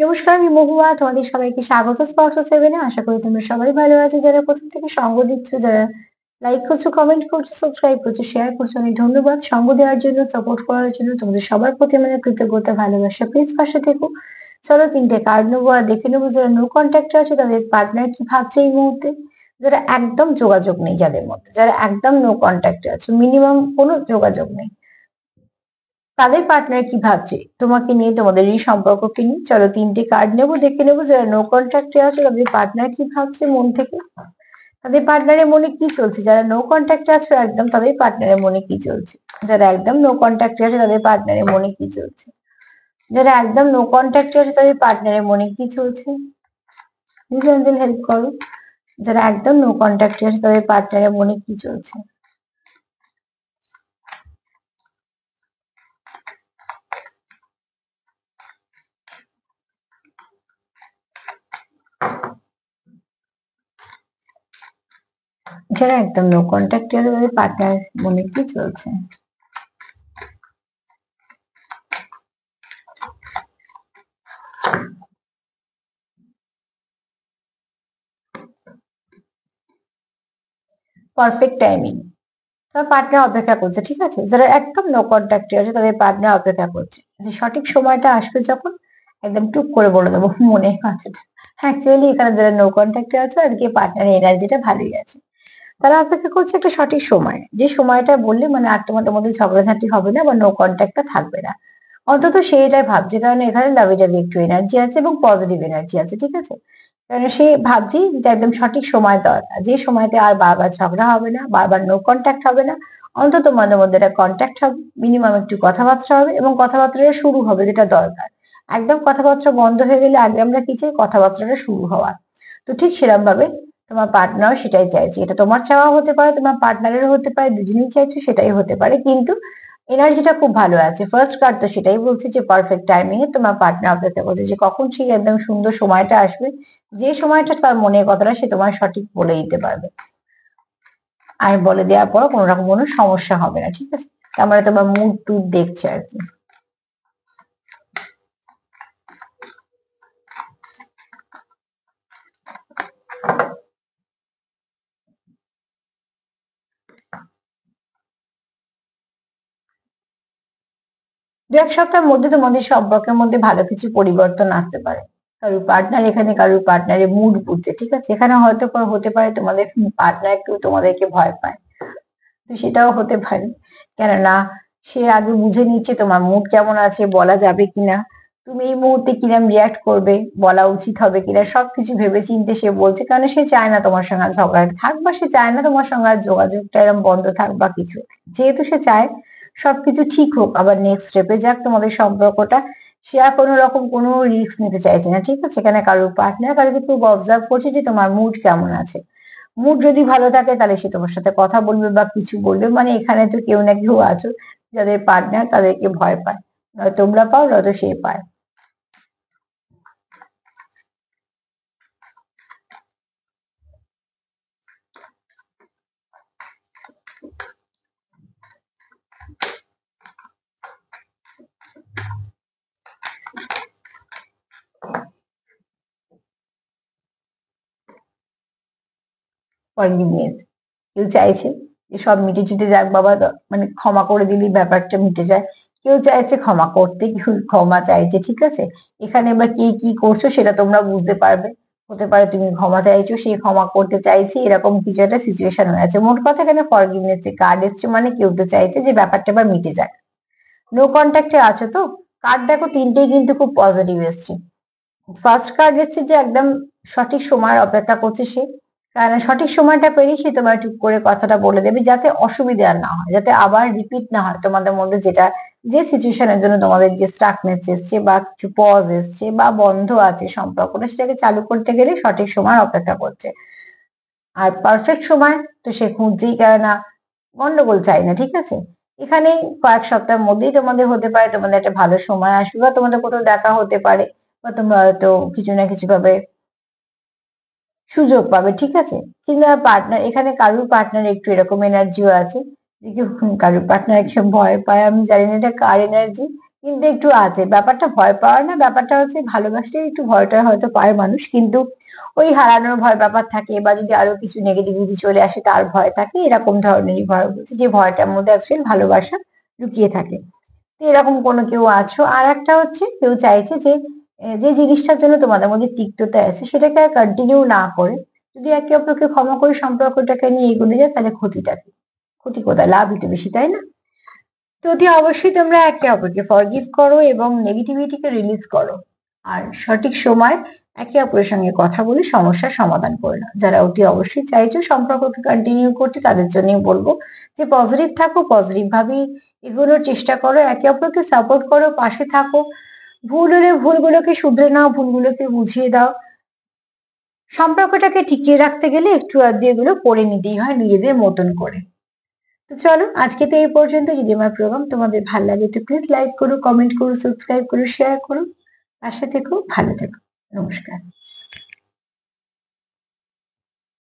নমস্কার, আমি মহুয়া। তোমাদের সবাইকে স্বাগত স্পর্শ সেভেনে। আশা করি তোমরা সবাই ভালো আছো। যারা প্রথম থেকে সঙ্গ দিচ্ছ, যারা লাইক করছো, কমেন্ট করছো, সাবস্ক্রাইব করছো, শেয়ার করছো, অনেক ধন্যবাদ। সঙ্গ দেওয়ার জন্য, সাপোর্ট করার জন্য তোমাদের সবার প্রতি মানে কৃতজ্ঞতা, ভালোবাসা। প্লিজ পাশে থেকো। চলো 3টে কার্ড নেবো আর দেখে নেবো যারা নো কন্ট্যাক্টে আছে তাদের পার্টনার কি ভাবছে এই মুহূর্তে। যারা একদম যোগাযোগ নেই, যাদের মধ্যে যারা একদম নো কন্ট্যাক্টে আছে, মিনিমাম কোনো যোগাযোগ নেই, তাদের পার্টনার কি ভাবছে তোমাকে নিয়ে, তোমাদের এই সম্পর্ককে নিয়ে। চলো 3টে কার্ড নেবো, দেখে নেবো যারা নো কন্ট্যাক্টে আছে তাদের পার্টনার কি ভাবছে মন থেকে, তাদের পার্টনারের মনে কি চলছে। যারা নো কন্ট্যাক্টে আছো একদম, তাদের পার্টনারের মনে কি চলছে। যারা একদম নো কন্ট্যাক্টে আছে তাদের পার্টনারের মনে কি চলছে। যারা একদম নো কন্ট্যাক্টে আছে তাদের পার্টনারের মনে কি চলছে। প্লিজ অ্যাঞ্জেল হেল্প করো। যারা একদম নো কন্ট্যাক্টে আছে তাদের পার্টনারের মনে কি চলছে। যারা একদম নো কন্ট্যাক্টে আছে তাদের পার্টনার মনে কি চলছে। Perfect timing. তোমার পার্টনার অপেক্ষা করছে, ঠিক আছে। যারা একদম নো কন্ট্যাক্টে আছে তাদের পার্টনার অপেক্ষা করছে যে সঠিক সময়টা আসবে যখন একদম টুক করে বলে দেবো মনের কথাটা। অ্যাকচুয়ালি এখানে যারা নো কন্ট্যাক্টে আছে আজকে পার্টনারের এনার্জিটা ভালোই আছে। তারা অপেক্ষা করছে একটা সঠিক সময়, যে সময়টা বললে মানে আর তোমাদের মধ্যে ঝগড়াঝাটি হবে না বা নো কন্ট্যাক্টটা থাকবে না। অন্তত সেইটাই ভাবছে, কারণ এখানে লাভি ডাবি একটু এনার্জি আছে এবং পজিটিভ এনার্জি আছে, ঠিক আছে। কারণ সে ভাবছি যে একদম সঠিক সময় দরকার, যে সময়তে আর বারবার ঝগড়া হবে না, বারবার নো কন্ট্যাক্ট হবে না। অন্তত তোমাদের মধ্যে একটা কন্ট্যাক্ট হবে, মিনিমাম একটু কথাবার্তা হবে এবং কথাবার্তাটা শুরু হবে, যেটা দরকার। একদম কথাবার্তা বন্ধ হয়ে গেলে আগে আমরা কি চাই, কথাবার্তাটা শুরু হওয়ার। তো ঠিক সেরকম ভাবে তোমার পার্টনার সেটাই চাইছে। এটা তোমার চাওয়া হতে পারে, তোমার পার্টনারেরও হতে পারে, দুজনেই চাইছো সেটাই হতে পারে, কিন্তু এনার্জিটা খুব ভালো আছে। ফার্স্ট কার্ড তো সেটাই বলছে যে পারফেক্ট টাইমিং এ তোমার পার্টনার অপেক্ষা করছে, যে কখন সেই একদম সুন্দর সময়টা আসবে, যে সময়টা তার মনের কথাটা সে তোমার সঠিক বলে দিতে পারবে। আর বলে দেওয়ার পর কোনো রকম কোনো সমস্যা হবে না, ঠিক আছে। তার মানে তোমার মুড টুড দেখছে আর কি। দু এক সপ্তাহের মধ্যে তোমাদের সম্পর্কের মধ্যে ভালো কিছু পরিবর্তন আসতে পারে। কারোর পার্টনার এখানে কারোর পার্টনারের মুড বুঝছে, ঠিক আছে। এখানে হয়তো হতে পারে তোমাদের পার্টনার কেউ তোমাদেরকে ভয় পায়, তো সেটাও হতে পারে। কেননা সে আগে বুঝে নিচ্ছে তোমার মুড কেমন আছে, বলা যাবে কিনা, তুমি এই মুহূর্তে কিরম রিয়াক্ট করবে, বলা উচিত হবে কিনা, সবকিছু ভেবে চিন্তে সে বলছে। কারণ সে চায় না তোমার সঙ্গে আর ঝগড়া থাক, বা সে চায় না তোমার সঙ্গে আর যোগাযোগটা এরকম বন্ধ থাক বা কিছু। যেহেতু সে চায় সবকিছু ঠিক হোক, আবার নেক্সট স্টেপে যাক তোমাদের সম্পর্কটা, সে আর কোনো রকম কোনো রিস্ক নিতে চাইছে না, ঠিক আছে। এখানে কারোর পার্টনার কারোকে খুব অবজার্ভ করছে যে তোমার মুড কেমন আছে। মুড যদি ভালো থাকে তাহলে সে তোমার সাথে কথা বলবে বা কিছু বলবে, মানে এখানে তো কেউ না কেউ আছো যাদের পার্টনার তাদেরকে ভয় পায়, নয় তোমরা পাও নয়তো সে পায়। ফরগিভনেস। কেউ চাইছে যে সব মিটে চিটে যাক বাবা, মানে ক্ষমা করে দিলেই ব্যাপারটা মিটে যায়। কেউ চাইছে ক্ষমা করতে, কেউ ক্ষমা চাইছে, ঠিক আছে। এখানে এবার কে কি করছো সেটা তোমরা বুঝতে পারবে। হতে পারে তুমি ক্ষমা চাইছো, সে ক্ষমা করতে চাইছে, এরকম কিছু একটা সিচুয়েশন হয়ে আছে। মোট কথা এখানে ফরগিভনেস কার্ড এসছে, মানে কেউ তো চাইছে যে ব্যাপারটা এবার মিটে যাক। নো কন্ট্যাক্টে আছো তো। কার্ড দেখো 3টেই কিন্তু খুব পজিটিভ এসছে। ফার্স্ট কার্ড এসছে যে একদম সঠিক সময়ের অপেক্ষা করছে সে, কারণ সঠিক সময়টা পেরিয়ে সে তোমার চুপ করে কথাটা বলে দেবে, যাতে অসুবিধা আর না হয়, যাতে আবার রিপিট না হয় তোমাদের মধ্যে যেটা, যে সিচুয়েশনের জন্য তোমাদের যে স্টাকনেস এসছে বা কিছু পজ এসছে বা বন্ধ আছে সম্পর্কটা, সেটাকে চালু করতে গেলে সঠিক সময় অপেক্ষা করছে। আর পারফেক্ট সময় তো সে খুঁজছেই, কেননা গন্ডগোল চাই না, ঠিক আছে। এখানে কয়েক সপ্তাহের মধ্যেই তোমাদের হতে পারে তোমাদের একটা ভালো সময় আসবে, বা তোমাদের কোথাও দেখা হতে পারে, বা তোমরা হয়তো কিছু না কিছু ভাবে সুযোগ পাবে, ঠিক আছে। কিন্তু পার্টনার এখানে কারুর পার্টনার একটু এরকম এনার্জিও আছে যে কি কারুর পার্টনারকে ভয় পায়। আমি জানি না এটা কার এনার্জি, কিন্তু একটু আছে ব্যাপারটা ভয় পাওয়ার না, ব্যাপারটা হচ্ছে ভালোবাসলে একটু ভয়টা হয়তো পায় মানুষ, কিন্তু ওই হারানোর ভয় ব্যাপার থাকে, বা যদি আরো কিছু নেগেটিভিটি চলে আসে তার ভয় থাকে, এরকম ধরনেরই ভয় বলছে, যে ভয়টার মধ্যে অ্যাকচুয়ালি ভালোবাসা লুকিয়ে থাকে। তো এরকম কোনো কেউ আছো। আর একটা হচ্ছে কেউ চাইছে যে যে জিনিসটার জন্য তোমাদের মধ্যে তিক্ততা আছে সেটাকে আর কন্টিনিউ না করে যদি একে অপরকে ক্ষমা করে সম্পর্কটাকে নিয়ে এগোনো যায়, তাহলে ক্ষতিটা কি? ক্ষতি কোথায়, লাভই তো বেশি, তাই না? তো অতি অবশ্যই তোমরা একে অপরকে ফরগিভ করো এবং নেগেটিভিটিকে রিলিজ করো। আর সঠিক সময় একে অপরের সঙ্গে কথা বলে সমস্যার সমাধান করে নাও। যারা অতি অবশ্যই চাইছো সম্পর্ককে কন্টিনিউ করতে, তাদের জন্যই বলবো যে পজিটিভ থাকো, পজিটিভ ভাবেই এগোনোর চেষ্টা করো, একে অপরকে সাপোর্ট করো, পাশে থাকো। ভুল হলে ভুলগুলোকে শুধরে নাও, ভুলগুলোকে বুঝিয়ে দাও। সম্পর্কটাকে টিকিয়ে রাখতে গেলে একটু আধটু এগুলো করে নিতেই হয় নিজেদের মতন করে। তো চলো আজকে তো এই পর্যন্ত। যদি আমার প্রোগ্রাম তোমাদের ভালো লাগে তো প্লিজ লাইক করো, কমেন্ট করো, সাবস্ক্রাইব করো, শেয়ার করো। পাশে থেকো, ভালো থেকো। নমস্কার।